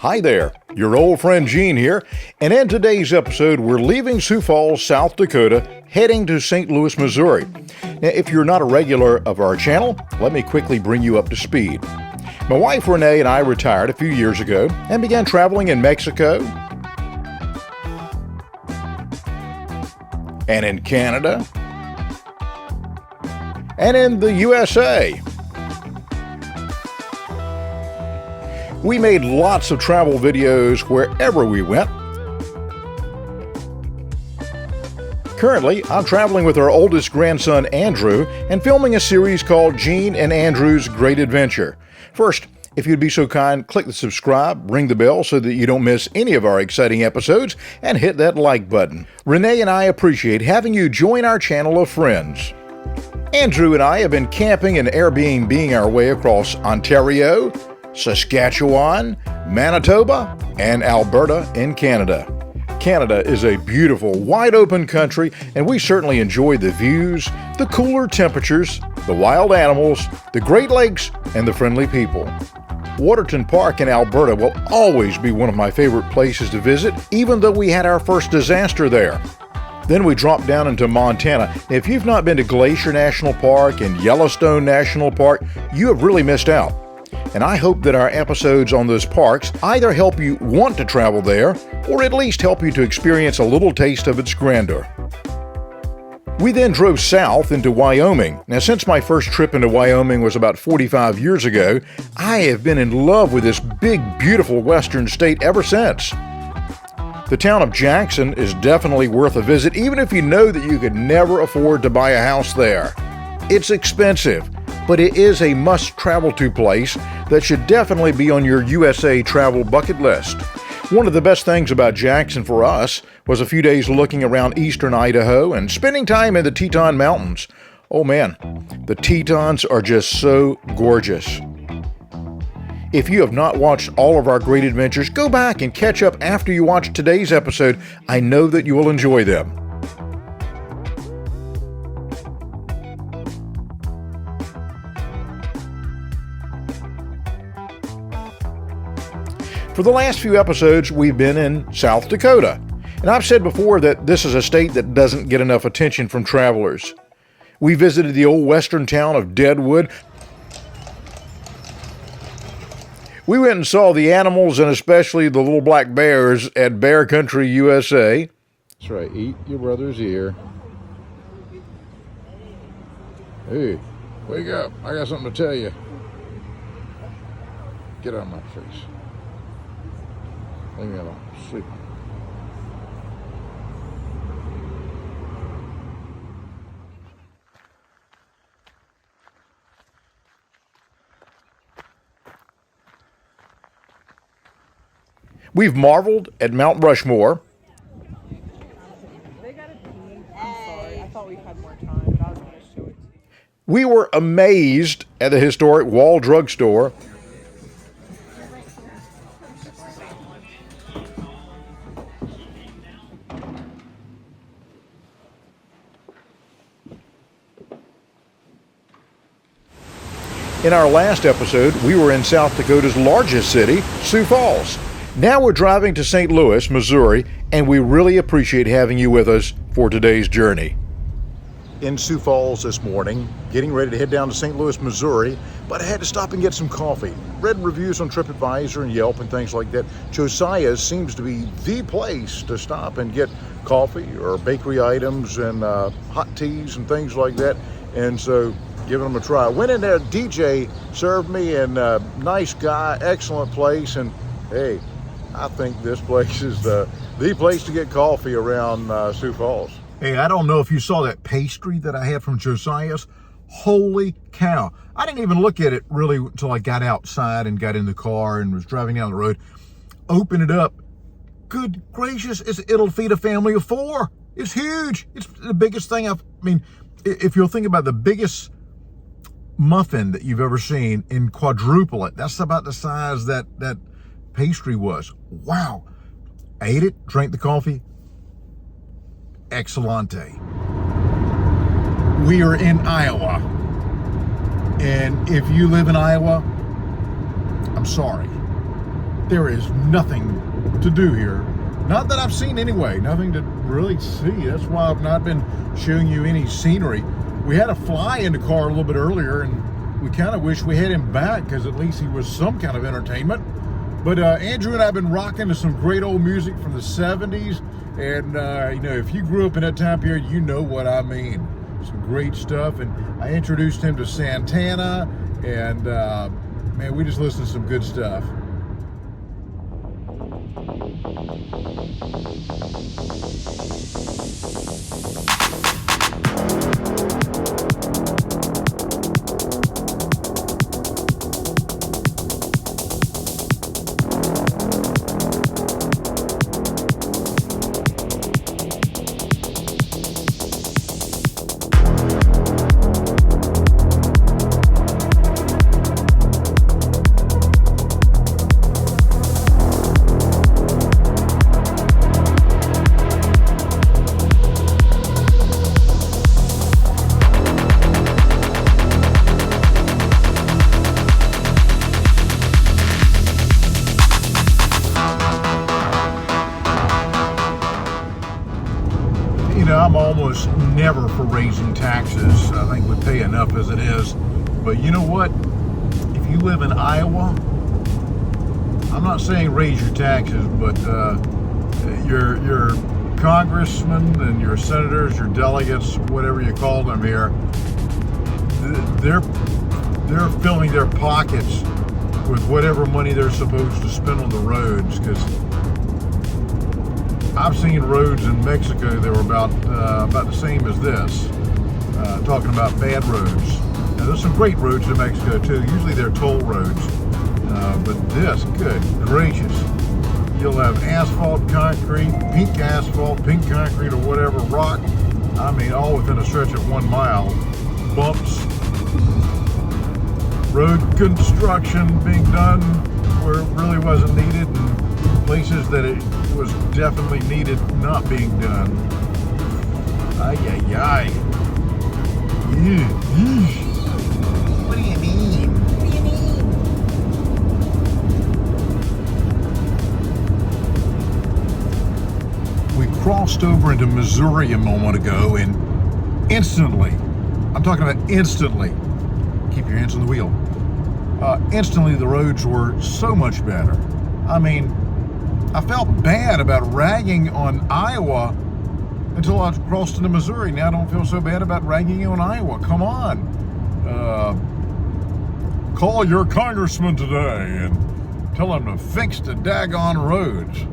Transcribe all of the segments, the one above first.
Hi there, your old friend Gene here, and in today's episode we're leaving Sioux Falls, South Dakota, heading to St. Louis, Missouri. Now, if you're not a regular of our channel, let me quickly bring you up to speed. My wife Renee and I retired a few years ago and began traveling in Mexico and in Canada and in the USA. We made lots of travel videos wherever we went. Currently, I'm traveling with our oldest grandson, Andrew, and filming a series called Gene and Andrew's Great Adventure. First, if you'd be so kind, click the subscribe, ring the bell so that you don't miss any of our exciting episodes, and hit that like button. Renee and I appreciate having you join our channel of friends. Andrew and I have been camping and Airbnb-ing our way across Ontario, Saskatchewan, Manitoba, and Alberta in Canada. Canada is a beautiful, wide-open country, and we certainly enjoy the views, the cooler temperatures, the wild animals, the Great Lakes, and the friendly people. Waterton Park in Alberta will always be one of my favorite places to visit, even though we had our first disaster there. Then we dropped down into Montana. If you've not been to Glacier National Park and Yellowstone National Park, you have really missed out. And I hope that our episodes on those parks either help you want to travel there, or at least help you to experience a little taste of its grandeur. We then drove south into Wyoming. Now, since my first trip into Wyoming was about 45 years ago, I have been in love with this big, beautiful western state ever since. The town of Jackson is definitely worth a visit, even if you know that you could never afford to buy a house there. It's expensive, but it is a must-travel-to place that should definitely be on your USA travel bucket list. One of the best things about Jackson for us was a few days looking around eastern Idaho and spending time in the Tetons Mountains. Oh man, the Tetons are just so gorgeous. If you have not watched all of our great adventures, go back and catch up after you watch today's episode. I know that you will enjoy them. For the last few episodes, we've been in South Dakota. And I've said before that this is a state that doesn't get enough attention from travelers. We visited the old western town of Deadwood. We went and saw the animals and especially the little black bears at Bear Country, USA. That's right, eat your brother's ear. Hey, wake up, I got something to tell you. Get out of my face. Leave me alone. Sleep. We've marveled at Mount Rushmore. They got a pee. I'm sorry. I thought we had more time, but I was going to show it to you. We were amazed at the historic Wall Drugstore. In our last episode, we were in South Dakota's largest city, Sioux Falls. Now we're driving to St. Louis, Missouri, and we really appreciate having you with us for today's journey. In Sioux Falls this morning, getting ready to head down to St. Louis, Missouri, but I had to stop and get some coffee. Read reviews on TripAdvisor and Yelp and things like that. Josiah's seems to be the place to stop and get coffee or bakery items and hot teas and things like that. And so, giving them a try. Went in there, DJ served me, and nice guy, excellent place, and hey, I think this place is the place to get coffee around Sioux Falls. Hey, I don't know if you saw that pastry that I had from Josiah's. Holy cow. I didn't even look at it really until I got outside and got in the car and was driving down the road. Open it up. Good gracious, it'll feed a family of 4. It's huge. It's the biggest thing if you'll think about the biggest muffin that you've ever seen and quadruple it, that's about the size that pastry was. Wow. Ate it, drank the coffee. Excellente. We are in Iowa. And if you live in Iowa, I'm sorry. there is nothing to do here. Not that I've seen anyway, nothing to really see. That's why I've not been showing you any scenery. We had a fly in the car a little bit earlier, and we kind of wish we had him back because at least he was some kind of entertainment. But Andrew and I have been rocking to some great old music from the 70s. And, if you grew up in that time period, you know what I mean. Some great stuff. And I introduced him to Santana. And, man, we just listened to some good stuff. I'm almost never for raising taxes. I think we pay enough as it is. But you know what? If you live in Iowa, I'm not saying raise your taxes, but your congressmen and your senators, your delegates, whatever you call them here, they're filling their pockets with whatever money they're supposed to spend on the roads, because I've seen roads in Mexico that were about the same as this. Talking about bad roads. Now, there's some great roads in Mexico too. Usually they're toll roads, but this, good gracious, you'll have asphalt, concrete, pink asphalt, pink concrete, or whatever, rock. I mean, all within a stretch of 1 mile. Bumps, road construction being done where it really wasn't needed, and places that it was definitely needed not being done. Ay, ay, ay. What do you mean? What do you mean? We crossed over into Missouri a moment ago, and instantly, I'm talking about instantly, keep your hands on the wheel, instantly the roads were so much better. I mean, I felt bad about ragging on Iowa until I crossed into Missouri. Now I don't feel so bad about ragging on Iowa. Come on. Call your congressman today and tell him to fix the daggone roads.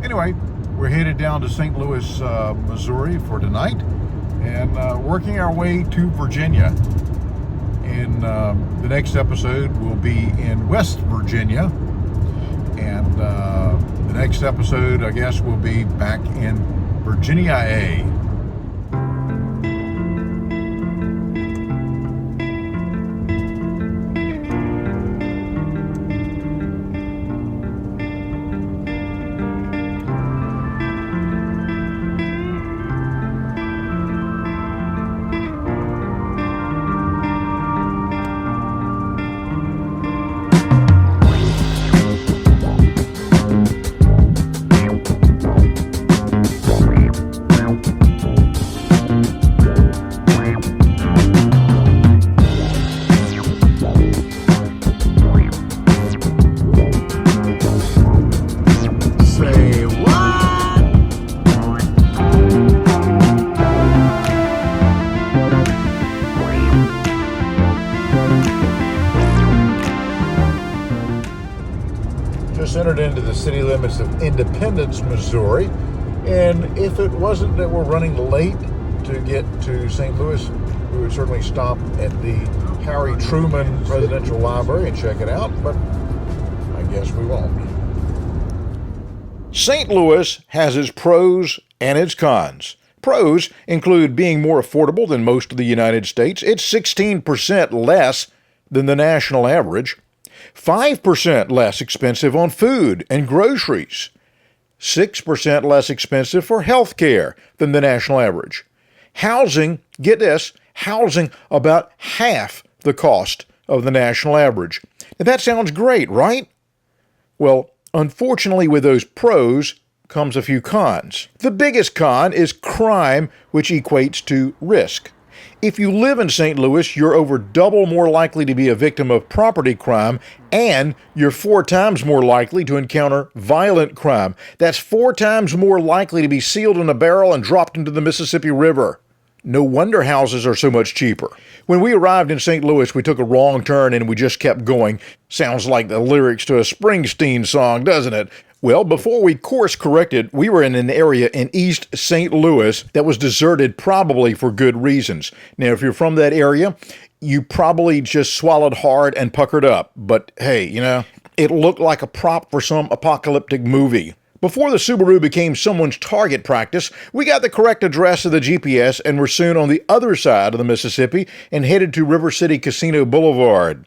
Anyway, we're headed down to St. Louis, Missouri for tonight, and working our way to Virginia. And the next episode will be in West Virginia. And the next episode, I guess, will be back in Virginia A. Entered into the city limits of Independence, Missouri, and if it wasn't that we're running late to get to St. Louis, we would certainly stop at the Harry Truman Presidential Library and check it out, but I guess we won't. St. Louis has its pros and its cons. Pros include being more affordable than most of the United States. It's 16% less than the national average. 5% less expensive on food and groceries. 6% less expensive for health care than the national average. Housing, get this, housing about half the cost of the national average. Now that sounds great, right? Well, unfortunately, with those pros comes a few cons. The biggest con is crime, which equates to risk. If you live in St. Louis, you're over double more likely to be a victim of property crime, and you're 4 times more likely to encounter violent crime. That's 4 times more likely to be sealed in a barrel and dropped into the Mississippi River. No wonder houses are so much cheaper. When we arrived in St. Louis, we took a wrong turn and we just kept going. Sounds like the lyrics to a Springsteen song, doesn't it? Well, before we course corrected, we were in an area in East St. Louis that was deserted probably for good reasons. Now, if you're from that area, you probably just swallowed hard and puckered up. But hey, it looked like a prop for some apocalyptic movie. Before the Subaru became someone's target practice, we got the correct address of the GPS and were soon on the other side of the Mississippi and headed to River City Casino Boulevard.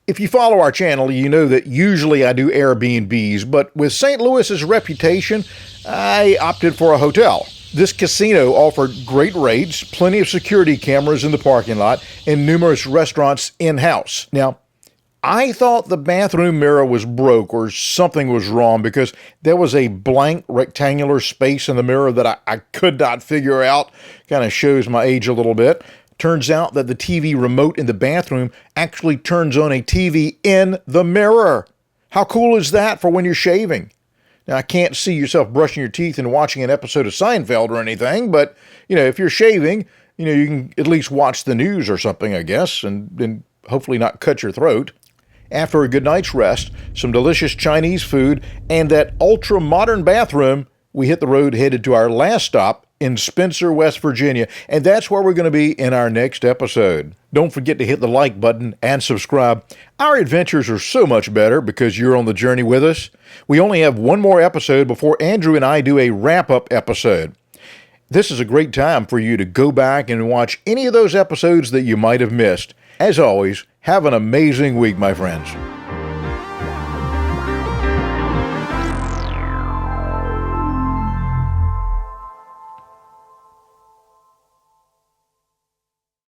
If you follow our channel, you know that usually I do Airbnbs, but with St. Louis's reputation, I opted for a hotel. This casino offered great rates, plenty of security cameras in the parking lot, and numerous restaurants in-house. Now, I thought the bathroom mirror was broke or something was wrong because there was a blank rectangular space in the mirror that I could not figure out. Kind of shows my age a little bit. Turns out that the TV remote in the bathroom actually turns on a TV in the mirror. How cool is that for when you're shaving? Now, I can't see yourself brushing your teeth and watching an episode of Seinfeld or anything, but, if you're shaving, you can at least watch the news or something, I guess, and hopefully not cut your throat. After a good night's rest, some delicious Chinese food, and that ultra-modern bathroom, we hit the road headed to our last stop in Spencer, West Virginia, and that's where we're going to be in our next episode. Don't forget to hit the like button and subscribe. Our adventures are so much better because you're on the journey with us. We only have one more episode before Andrew and I do a wrap-up episode. This is a great time for you to go back and watch any of those episodes that you might have missed. As always, have an amazing week, my friends.